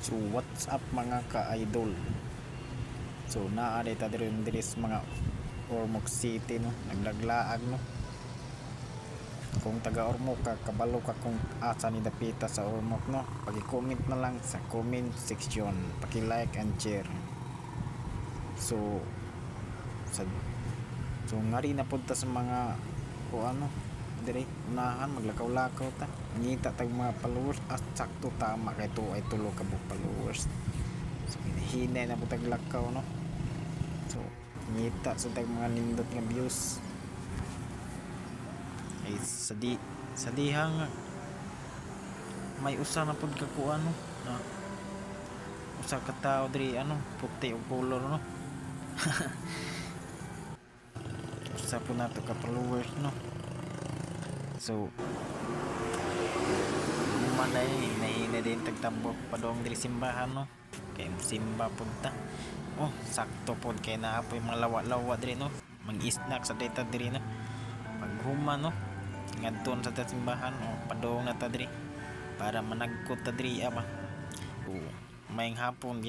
So what's up mga ka-idol? So naaaday ta diri sa mga Ormoc City no, naglaglaag no. Kung taga Ormoc ka, kabalo ka kung asa ni dapita sa Ormoc no, pagi-comment na lang sa comment section, paki-like and share. So sa ngari na punta sa mga ano dire unahan maglakaw-lakaw ta, ngita tag mga followers at sakto tama kay to ay tulo ka bug followers. So hinay na po tag lakaw no. So ngita sa tag mga nindot nga views ay sa diha nga may usa na pud ka ku ano na usa ka tawo diri ano puti og color no. Usa po nato ka followers no. So manay na din tagtambok padong diri simbahan no, kay simba punta. Oh sakto pod kay naapoy mga lawa-lawa diri no, mag-snack sa data diri no, paghuma no ngadton sa simbahan o padong na ta diri para managkot ta diri ama. Oh mayng hapon